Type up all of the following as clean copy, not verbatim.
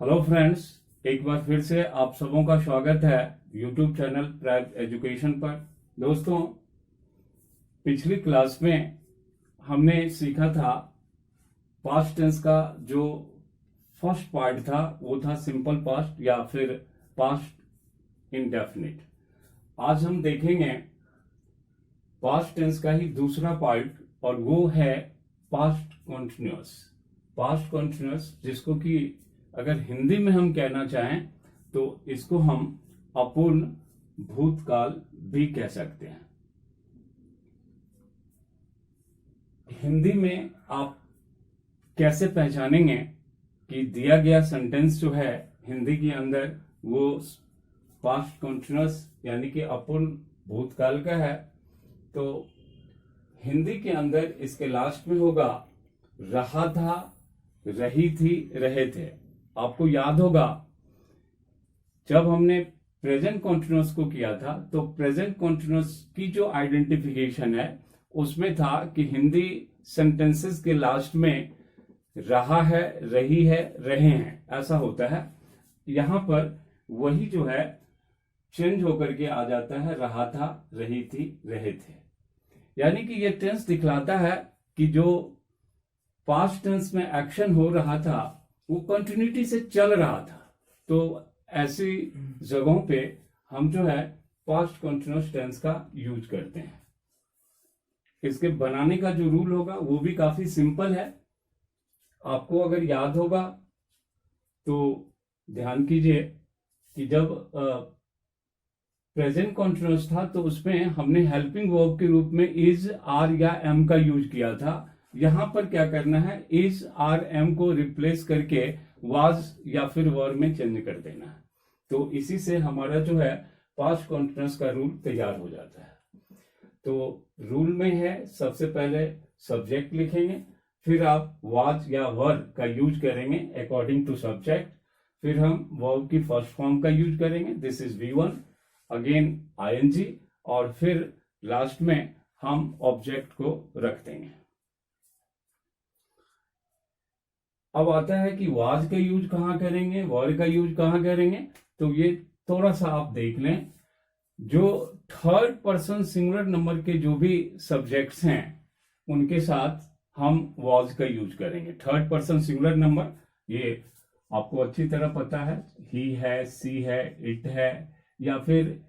Hello friends, एक बार फिर से आप सबों का स्वागत है यूट्यूब चैनल प्राइव एजुकेशन पर। दोस्तों, पिछली क्लास में हमने सीखा था पास्ट टेंस का जो फर्स्ट पार्ट था वो था सिंपल पास्ट या फिर पास्ट इंडेफिनिट। आज हम देखेंगे पास्ट टेंस का ही दूसरा पार्ट और वो है पास्ट कॉन्टिन्यूअस। पास्ट कॉन्टिन्यूअस जिसको कि अगर हिंदी में हम कहना चाहें तो इसको हम अपूर्ण भूतकाल भी कह सकते हैं। हिंदी में आप कैसे पहचानेंगे कि दिया गया सेंटेंस जो है हिंदी के अंदर वो पास्ट कॉन्टिन्यूअस यानी कि अपूर्ण भूतकाल का है, तो हिंदी के अंदर इसके लास्ट में होगा रहा था, रही थी, रहे थे। आपको याद होगा जब हमने प्रेजेंट कॉन्टिन्यूअस को किया था तो प्रेजेंट कॉन्टिन्यूअस की जो आइडेंटिफिकेशन है उसमें था कि हिंदी सेंटेंसेस के लास्ट में रहा है, रही है, रहे हैं ऐसा होता है। यहां पर वही जो है चेंज होकर के आ जाता है रहा था, रही थी, रहे थे। यानी कि ये टेंस दिखलाता है कि जो पास्ट टेंस में एक्शन हो रहा था वो कंटिन्यूटी से चल रहा था। तो ऐसी जगहों पे हम जो है पास्ट कंटिन्यूअस टेंस का यूज करते हैं। इसके बनाने का जो रूल होगा वो भी काफी सिंपल है। आपको अगर याद होगा तो ध्यान कीजिए कि जब प्रेजेंट कॉन्टिन्यूअस था तो उसमें हमने हेल्पिंग वर्ब के रूप में इज, आर या एम का यूज किया था। यहां पर क्या करना है, इज, आर, एम को रिप्लेस करके वाज या फिर वर में चेंज कर देना है। तो इसी से हमारा जो है पास्ट कॉन्टिन्यूअस का रूल तैयार हो जाता है। तो रूल में है सबसे पहले सब्जेक्ट लिखेंगे, फिर आप वाज या वर का यूज करेंगे अकॉर्डिंग टू सब्जेक्ट, फिर हम वर्ब की फर्स्ट फॉर्म का यूज करेंगे, this is V1, again ING, और फिर लास्ट में हम ऑब्जेक्ट को रख देंगे। अब आता है कि वाज का यूज कहां करेंगे, वर का यूज कहां करेंगे। तो ये थोड़ा सा आप देख लें, जो थर्ड पर्सन सिंगुलर नंबर के जो भी सब्जेक्ट्स हैं उनके साथ हम वाज का यूज करेंगे। थर्ड पर्सन सिंगुलर नंबर ये आपको अच्छी तरह पता है, ही है, सी है, इट है, या फिर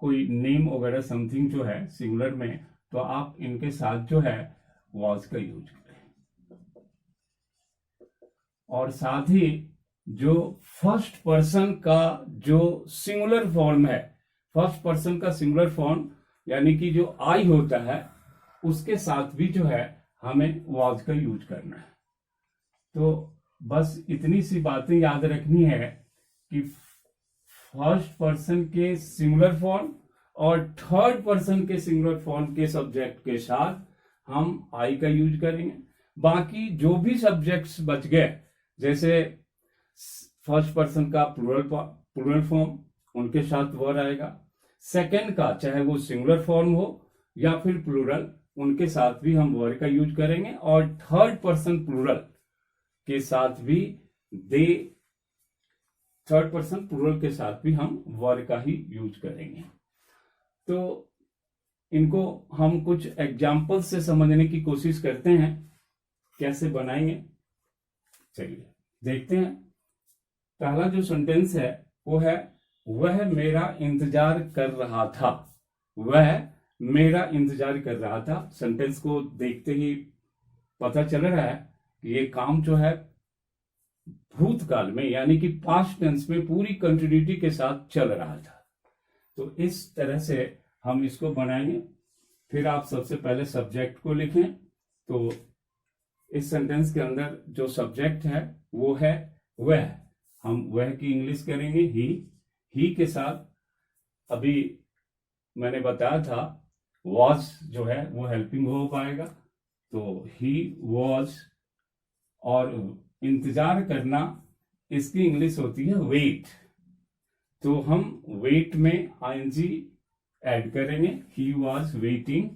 कोई नेम वगैरह समथिंग जो है सिंगुलर में, तो आप इनके साथ जो है वाज का यूज करें। और साथ ही जो फर्स्ट पर्सन का जो सिंगुलर फॉर्म है, फर्स्ट पर्सन का सिंगुलर फॉर्म यानी कि जो आई होता है उसके साथ भी जो है हमें वाज का यूज करना है। तो बस इतनी सी बातें याद रखनी है कि फर्स्ट पर्सन के सिंगुलर फॉर्म और थर्ड पर्सन के सिंगुलर फॉर्म के सब्जेक्ट के साथ हम आई का यूज करेंगे। बाकी जो भी सब्जेक्ट्स बच गए, जैसे फर्स्ट पर्सन का प्लूरल फॉर्म, उनके साथ वर आएगा। सेकंड का चाहे वो सिंगुलर फॉर्म हो या फिर प्लूरल, उनके साथ भी हम वर का यूज करेंगे। और थर्ड पर्सन प्लूरल के साथ भी थर्ड पर्सन प्लूरल के साथ भी हम वर का ही यूज करेंगे। तो इनको हम कुछ एग्जाम्पल से समझने की कोशिश करते हैं, कैसे बनाएंगे। चलिए देखते हैं। पहला जो सेंटेंस है वो है वह मेरा इंतजार कर रहा था। वह मेरा इंतजार कर रहा था। सेंटेंस को देखते ही पता चल रहा है कि ये काम जो है भूतकाल में यानी कि पास्ट टेंस में पूरी कंटिन्यूटी के साथ चल रहा था। तो इस तरह से हम इसको बनाएंगे। फिर आप सबसे पहले सब्जेक्ट को लिखें। तो इस सेंटेंस के अंदर जो सब्जेक्ट है वो है वह। हम वह की इंग्लिश करेंगे ही के साथ अभी मैंने बताया था वॉज जो है वो हेल्पिंग वर्ब आएगा, तो ही वॉज। और इंतजार करना इसकी इंग्लिश होती है वेट, तो हम वेट में ING ऐड करेंगे, ही वॉज वेटिंग।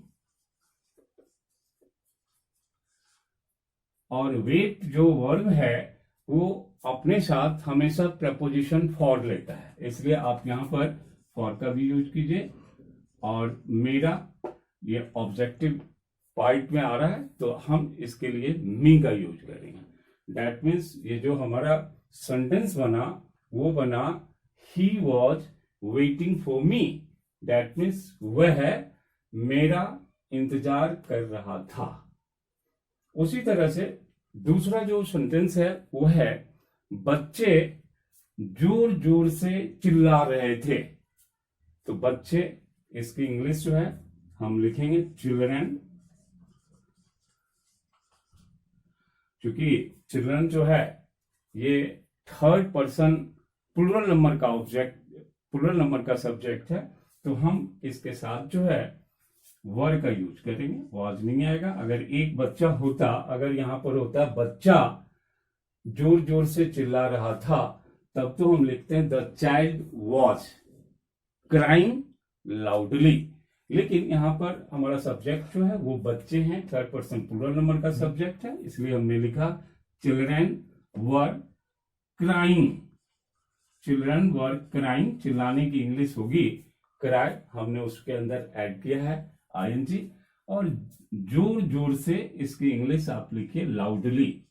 और वेट जो वर्ब है वो अपने साथ हमेशा प्रपोजिशन फॉर लेता है, इसलिए आप यहां पर फॉर का भी यूज कीजिए। और मेरा ये ऑब्जेक्टिव पार्ट में आ रहा है तो हम इसके लिए मी का यूज करेंगे। दैट मीन्स ये जो हमारा सेंटेंस बना वो बना he was waiting for me. That means वह मेरा इंतजार कर रहा था। उसी तरह से दूसरा जो सेंटेंस है वो है बच्चे जोर जोर से चिल्ला रहे थे। तो बच्चे, इसकी इंग्लिश जो है हम लिखेंगे चिल्ड्रन, क्योंकि चिल्ड्रन जो है ये थर्ड पर्सन प्लूरल नंबर का ऑब्जेक्ट, प्लूरल नंबर का सब्जेक्ट है, तो हम इसके साथ जो है वर का यूज करेंगे, वाज नहीं आएगा। अगर एक बच्चा होता, अगर यहां पर होता बच्चा जोर जोर से चिल्ला रहा था, तब तो हम लिखते हैं the child was crying loudly. लेकिन यहां पर हमारा सब्जेक्ट जो है वो बच्चे हैं, थर्ड पर्सन प्लूरल नंबर का सब्जेक्ट है, इसलिए हमने लिखा children were crying. Children were crying, चिल्लाने की इंग्लिश होगी क्राई, हमने उसके अंदर ऐड किया है आईएनजी। और जोर जोर से इसकी इंग्लिश आप लिखिए लाउडली।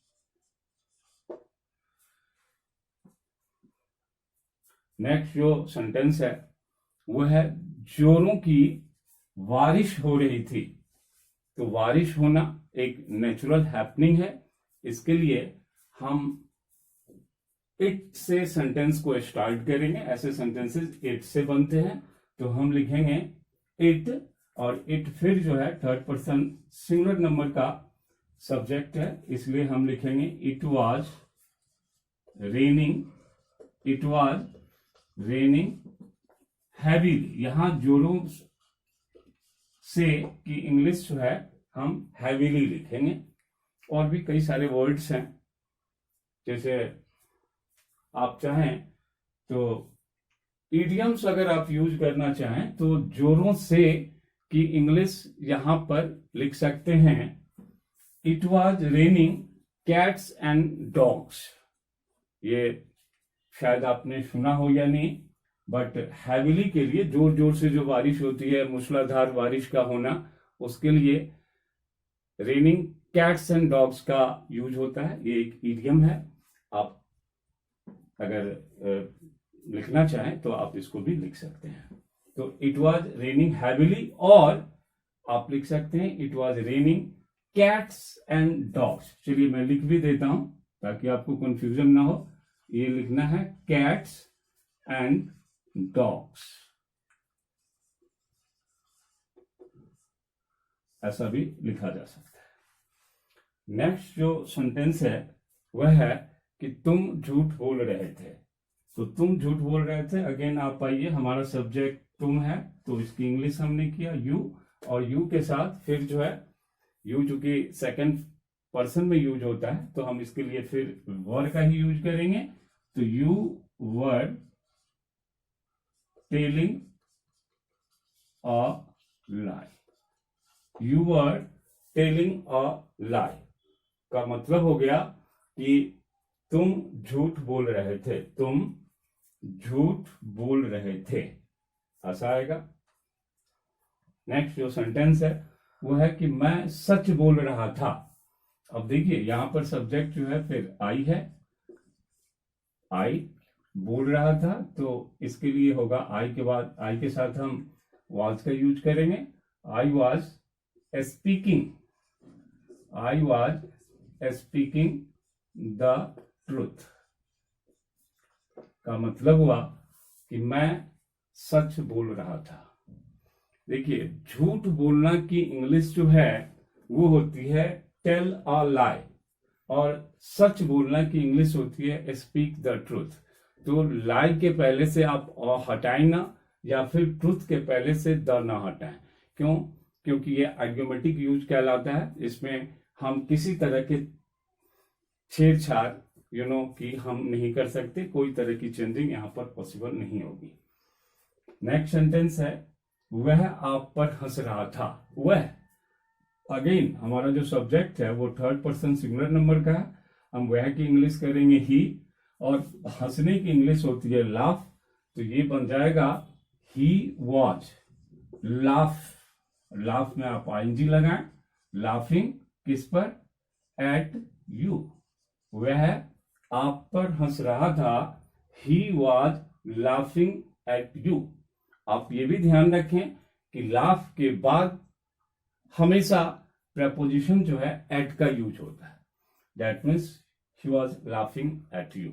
नेक्स्ट जो सेंटेंस है वो है जोरों की बारिश हो रही थी। तो बारिश होना एक नेचुरल हैपनिंग है, इसके लिए हम इट से सेंटेंस को स्टार्ट करेंगे। ऐसे सेंटेंसेस इट से बनते हैं, तो हम लिखेंगे इट, और इट फिर जो है थर्ड पर्सन सिंगुलर नंबर का सब्जेक्ट है, इसलिए हम लिखेंगे it was raining, it was raining heavily. यहां जोरों से की इंग्लिश जो है हम हैवीली लिखेंगे। और भी कई सारे वर्ड्स हैं, जैसे आप चाहें तो इडियम्स अगर आप यूज करना चाहें तो जोरों से की इंग्लिश यहां पर लिख सकते हैं it was raining cats and dogs. ये शायद आपने सुना हो या नहीं, बट हैविली के लिए जोर जोर से जो बारिश होती है, मूसलाधार बारिश का होना, उसके लिए रेनिंग कैट्स एंड डॉग्स का यूज होता है। ये एक इडियम है, आप अगर लिखना चाहें तो आप इसको भी लिख सकते हैं। तो इट वाज रेनिंग हैविली, और आप लिख सकते हैं it was raining cats and dogs. चलिए मैं लिख भी देता हूं ताकि आपको कंफ्यूजन ना हो। ये लिखना है कैट्स एंड डॉग्स, ऐसा भी लिखा जा सकता है। नेक्स्ट जो सेंटेंस है वह है कि तुम झूठ बोल रहे थे। तो तुम झूठ बोल रहे थे, अगेन आप आइए, हमारा सब्जेक्ट तुम है, तो इसकी इंग्लिश हमने किया यू, और यू के साथ फिर जो है यू चूंकि सेकंड पर्सन में यूज होता है, तो हम इसके लिए फिर वर का ही यूज करेंगे। तो you were telling a lie, you were telling a lie का मतलब हो गया कि तुम झूठ बोल रहे थे, तुम झूठ बोल रहे थे, ऐसा आएगा। नेक्स्ट जो सेंटेंस है वो है कि मैं सच बोल रहा था। अब देखिए यहां पर सब्जेक्ट जो है फिर आई है, आई बोल रहा था, तो इसके लिए होगा आई के बाद, आई के साथ हम वाज का यूज करेंगे। I was speaking, I was speaking the truth का मतलब हुआ कि मैं सच बोल रहा था। देखिए झूठ बोलना की इंग्लिश जो है वो होती है टेल अ लाई, और सच बोलना की इंग्लिश होती है स्पीक द ट्रूथ। तो लाई के पहले से आप हटाएं ना, या फिर ट्रूथ के पहले से द ना हटाएं। क्यों? क्योंकि ये आर्ग्यूमेटिक यूज कहलाता है, इसमें हम किसी तरह के छेड़छाड़ कि हम नहीं कर सकते, कोई तरह की चेंजिंग यहां पर पॉसिबल नहीं होगी। नेक्स्ट सेंटेंस है वह आप पर हंस रहा था। वह, अगेन हमारा जो सब्जेक्ट है वो थर्ड पर्सन सिंगुलर नंबर का है, हम वह की इंग्लिश करेंगे ही, और हंसने की इंग्लिश होती है लाफ, तो ये बन जाएगा ही वॉज लाफ। लाफ में आप आईएनजी लगाएं, लाफिंग किस पर, एट यू, वह आप पर हंस रहा था, he was laughing at you. आप ये भी ध्यान रखें कि लाफ के बाद हमेशा प्रपोजिशन जो है एट का यूज होता है, that means he was laughing at you.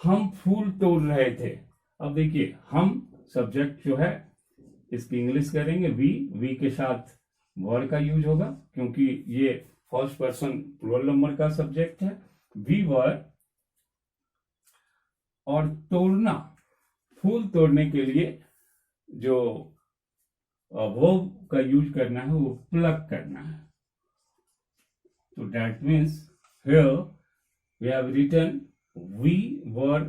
हम फूल तोड़ रहे थे, अब देखिए हम सब्जेक्ट जो है इसकी इंग्लिश करेंगे वी के साथ वर का यूज होगा, क्योंकि ये फर्स्ट पर्सन प्लूरल नंबर का सब्जेक्ट है। वी वर, और तोड़ना, फूल तोड़ने के लिए जो वर्ब का यूज करना है वो प्लक करना है। तो that means here we have written we were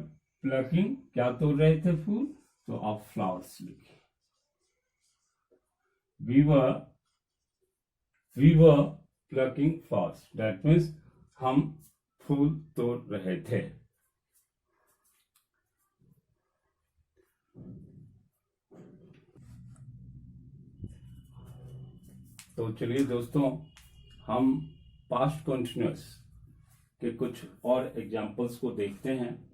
plucking, क्या तोड़ रहे थे, फूल, तो आप फ्लावर्स लिखिए। We were plucking flowers, that means हम फूल तोड़ रहे थे। तो चलिए दोस्तों, हम पास्ट कंटिन्यूअस के कुछ और एग्जाम्पल्स को देखते हैं।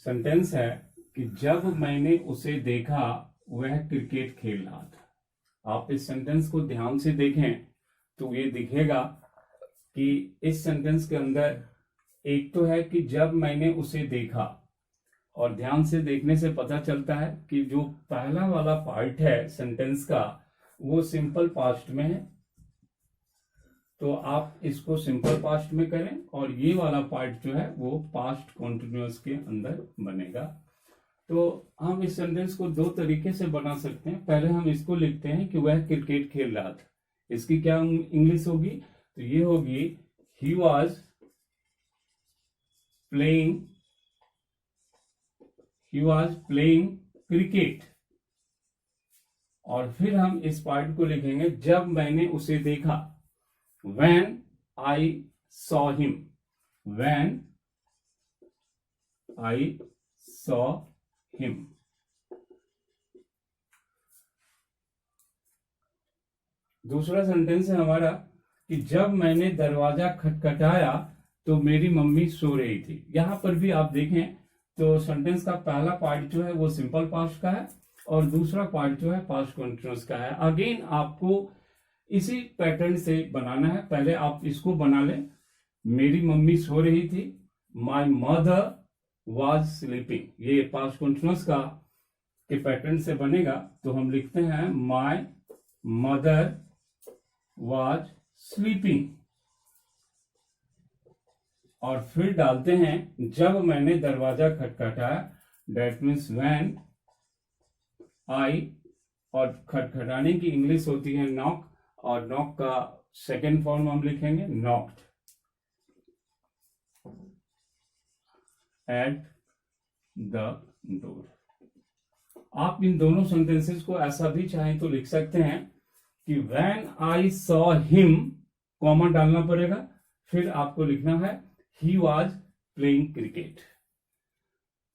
सेंटेंस है कि जब मैंने उसे देखा वह क्रिकेट खेल रहा था। आप इस सेंटेंस को ध्यान से देखें तो ये दिखेगा कि इस सेंटेंस के अंदर एक तो है कि जब मैंने उसे देखा, और ध्यान से देखने से पता चलता है कि जो पहला वाला पार्ट है सेंटेंस का वो सिंपल पास्ट में है, तो आप इसको सिंपल पास्ट में करें, और ये वाला पार्ट जो है वो पास्ट कॉन्टिन्यूअस के अंदर बनेगा। तो हम इस सेंटेंस को दो तरीके से बना सकते हैं। पहले हम इसको लिखते हैं कि वह क्रिकेट खेल रहा था, इसकी क्या इंग्लिश होगी, तो ये होगी ही वॉज प्लेइंग क्रिकेट। और फिर हम इस पार्ट को लिखेंगे जब मैंने उसे देखा, when I saw him, when I saw him। दूसरा सेंटेंस है हमारा कि जब मैंने दरवाजा खटखटाया तो मेरी मम्मी सो रही थी। यहां पर भी आप देखें तो सेंटेंस का पहला पार्ट जो है वो सिंपल पास्ट का है, और दूसरा पार्ट जो है पास्ट कंटिन्यूअस का है। अगेन आपको इसी पैटर्न से बनाना है। पहले आप इसको बना लें, मेरी मम्मी सो रही थी, माई मदर वॉज स्लीपिंग, ये पास्ट कंटिन्यूअस का के पैटर्न से बनेगा। तो हम लिखते हैं माई मदर वॉज स्लीपिंग, और फिर डालते हैं जब मैंने दरवाजा खटखटाया, दैट मीन्स व्हेन आई, और खटखटाने की इंग्लिश होती है नॉक, और नॉक का सेकेंड फॉर्म हम लिखेंगे नॉक्ड एट द डोर। आप इन दोनों सेंटेंसेस को ऐसा भी चाहें तो लिख सकते हैं कि when I saw him, comma डालना पड़ेगा, फिर आपको लिखना है ही वॉज प्लेइंग क्रिकेट।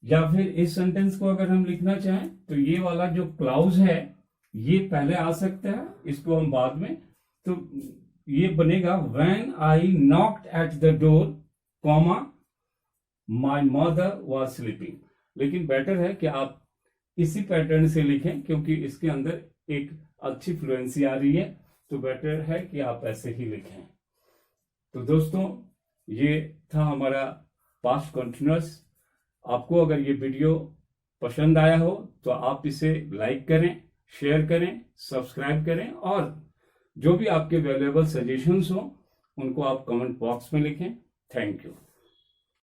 या फिर इस सेंटेंस को अगर हम लिखना चाहें तो ये वाला जो क्लाउज है ये पहले आ सकता है, इसको हम बाद में, तो ये बनेगा when I knocked at the door, comma my mother was sleeping. लेकिन बेटर है कि आप इसी पैटर्न से लिखें, क्योंकि इसके अंदर एक अच्छी फ्लुएंसी आ रही है, तो बेटर है कि आप ऐसे ही लिखें। तो दोस्तों, ये था हमारा पास्ट कंटिन्यूअस। आपको अगर ये वीडियो पसंद आया हो तो आप इसे लाइक करें, शेयर करें, सब्सक्राइब करें, और जो भी आपके वैल्यूएबल सजेशंस हो उनको आप कमेंट बॉक्स में लिखें। Thank you.